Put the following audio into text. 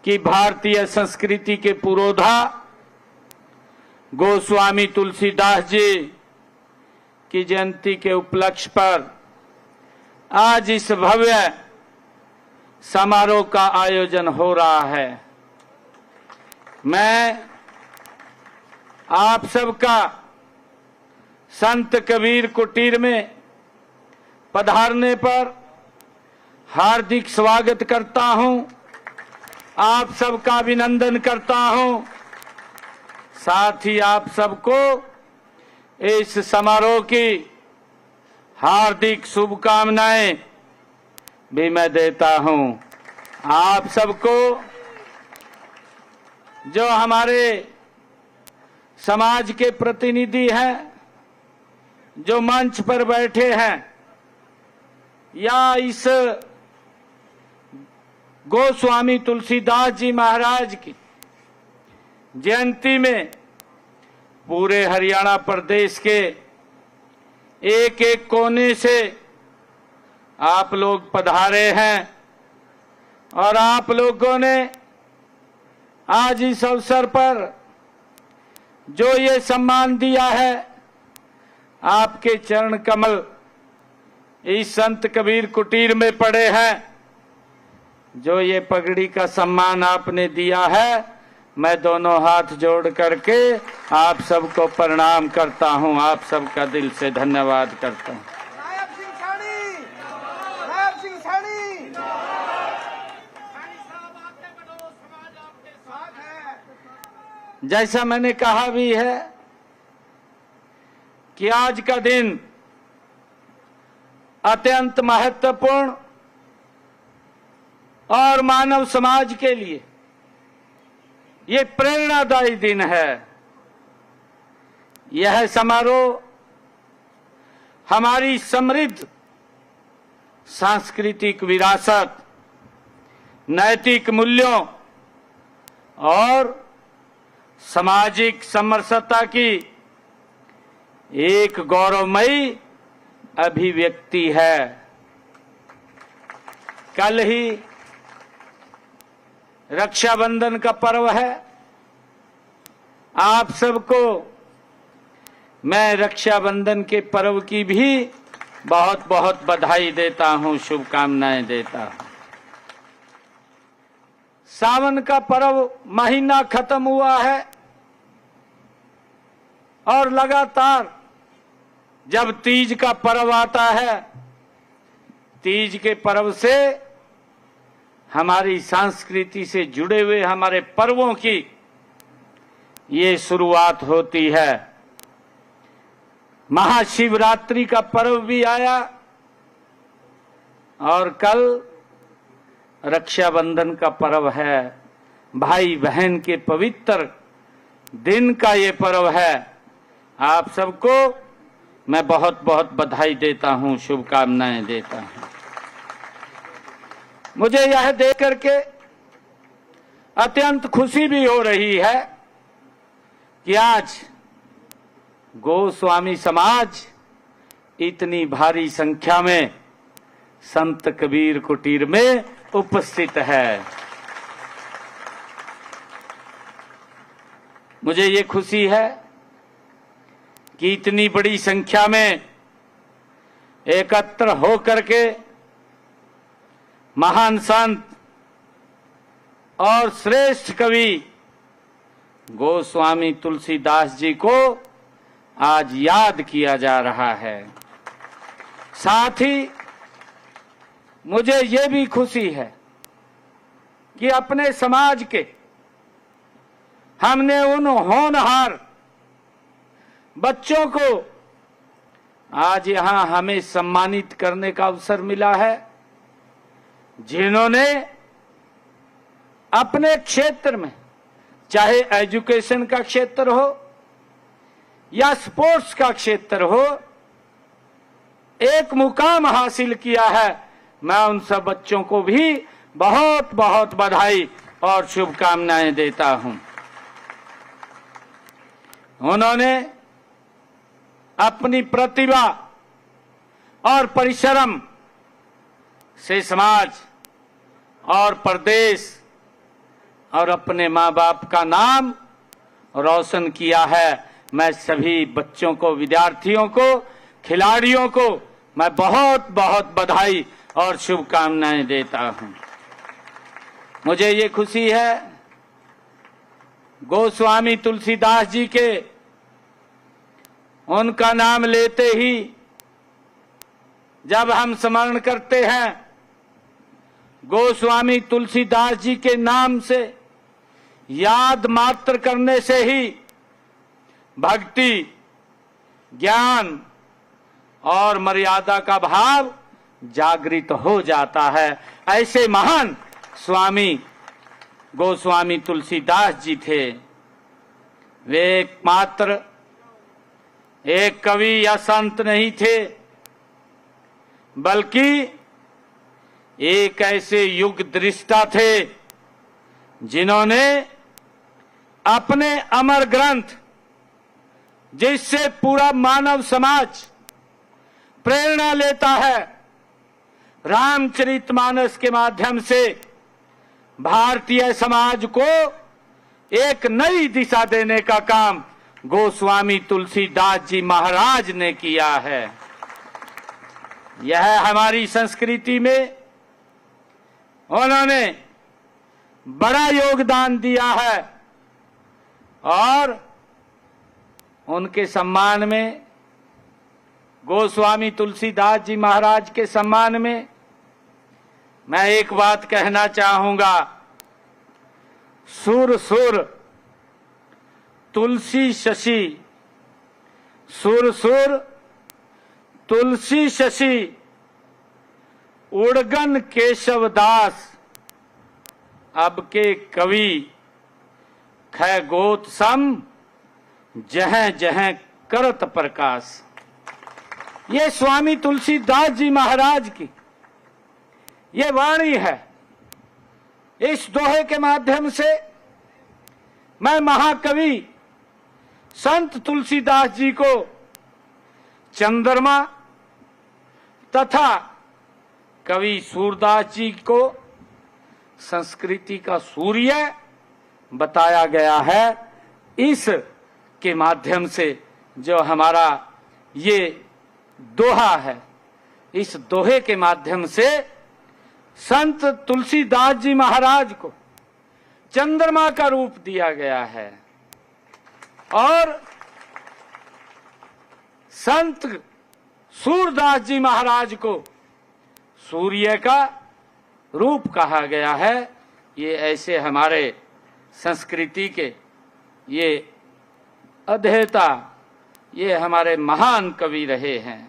कि भारतीय संस्कृति के पुरोधा गोस्वामी तुलसीदास जी की जयंती के उपलक्ष्य पर आज इस भव्य समारोह का आयोजन हो रहा है। मैं आप सबका संत कबीर कुटीर में पधारने पर हार्दिक स्वागत करता हूं, आप सबका अभिनंदन करता हूं। साथ ही आप सबको इस समारोह की हार्दिक शुभकामनाएं भी मैं देता हूं। आप सबको, जो हमारे समाज के प्रतिनिधि हैं, जो मंच पर बैठे हैं या इस गोस्वामी तुलसीदास जी महाराज की जयंती में पूरे हरियाणा प्रदेश के एक एक कोने से आप लोग पधारे हैं और आप लोगों ने आज इस अवसर पर जो ये सम्मान दिया है, आपके चरण कमल इस संत कबीर कुटीर में पड़े हैं। जो ये पगड़ी का सम्मान आपने दिया है, मैं दोनों हाथ जोड़ करके आप सबको प्रणाम करता हूं, आप सबका दिल से धन्यवाद करता हूं। नायब सिंह सानी, नायब सिंह सानी, साहब आपके बड़ो, समाज आपके साथ है। जैसा मैंने कहा भी है कि आज का दिन अत्यंत महत्वपूर्ण और मानव समाज के लिए ये प्रेरणादायी दिन है। यह समारोह हमारी समृद्ध सांस्कृतिक विरासत, नैतिक मूल्यों और सामाजिक समरसता की एक गौरवमयी अभिव्यक्ति है। कल ही रक्षाबंधन का पर्व है। आप सबको मैं रक्षाबंधन के पर्व की भी बहुत बहुत बधाई देता हूं, शुभकामनाएं देता हूं। सावन का पर्व महीना खत्म हुआ है और लगातार जब तीज का पर्व आता है, तीज के पर्व से हमारी संस्कृति से जुड़े हुए हमारे पर्वों की ये शुरुआत होती है। महाशिवरात्रि का पर्व भी आया और कल रक्षाबंधन का पर्व है। भाई बहन के पवित्र दिन का ये पर्व है। आप सबको मैं बहुत बहुत बधाई देता हूं, शुभकामनाएं देता हूं। मुझे यह देख करके अत्यंत खुशी भी हो रही है कि आज गोस्वामी समाज इतनी भारी संख्या में संत कबीर कुटीर में उपस्थित है। मुझे ये खुशी है कि इतनी बड़ी संख्या में एकत्र होकर के महान संत और श्रेष्ठ कवि गोस्वामी तुलसीदास जी को आज याद किया जा रहा है। साथ ही मुझे ये भी खुशी है कि अपने समाज के हमने उन होनहार बच्चों को आज यहां हमें सम्मानित करने का अवसर मिला है, जिन्होंने अपने क्षेत्र में, चाहे एजुकेशन का क्षेत्र हो या स्पोर्ट्स का क्षेत्र हो, एक मुकाम हासिल किया है। मैं उन सब बच्चों को भी बहुत बहुत बधाई और शुभकामनाएं देता हूं। उन्होंने अपनी प्रतिभा और परिश्रम से समाज और प्रदेश और अपने माँ बाप का नाम रोशन किया है। मैं सभी बच्चों को, विद्यार्थियों को, खिलाड़ियों को मैं बहुत बहुत बधाई और शुभकामनाएं देता हूं। मुझे ये खुशी है गोस्वामी तुलसीदास जी के उनका नाम लेते ही जब हम स्मरण करते हैं, गोस्वामी तुलसीदास जी के नाम से याद मात्र करने से ही भक्ति, ज्ञान और मर्यादा का भाव जागृत हो जाता है। ऐसे महान स्वामी गोस्वामी तुलसीदास जी थे। वे एकमात्र एक कवि या संत नहीं थे, बल्कि एक ऐसे युग दृष्टा थे जिन्होंने अपने अमर ग्रंथ, जिससे पूरा मानव समाज प्रेरणा लेता है, रामचरितमानस के माध्यम से भारतीय समाज को एक नई दिशा देने का काम गोस्वामी तुलसीदास जी महाराज ने किया है। यह हमारी संस्कृति में उन्होंने बड़ा योगदान दिया है और उनके सम्मान में, गोस्वामी तुलसीदास जी महाराज के सम्मान में मैं एक बात कहना चाहूंगा। सुर सुर तुलसी शशि, सुर सुर तुलसी शशि, उड़गन केशवदास, अब के कवि खै गोत सम, जह जह करत प्रकाश। ये स्वामी तुलसीदास जी महाराज की ये वाणी है। इस दोहे के माध्यम से मैं महाकवि संत तुलसीदास जी को चंद्रमा तथा कवि सूरदास जी को संस्कृति का सूर्य बताया गया है। इस के माध्यम से जो हमारा ये दोहा है, इस दोहे के माध्यम से संत तुलसीदास जी महाराज को चंद्रमा का रूप दिया गया है और संत सूरदास जी महाराज को सूर्य का रूप कहा गया है। ये ऐसे हमारे संस्कृति के ये अध्येता, ये हमारे महान कवि रहे हैं।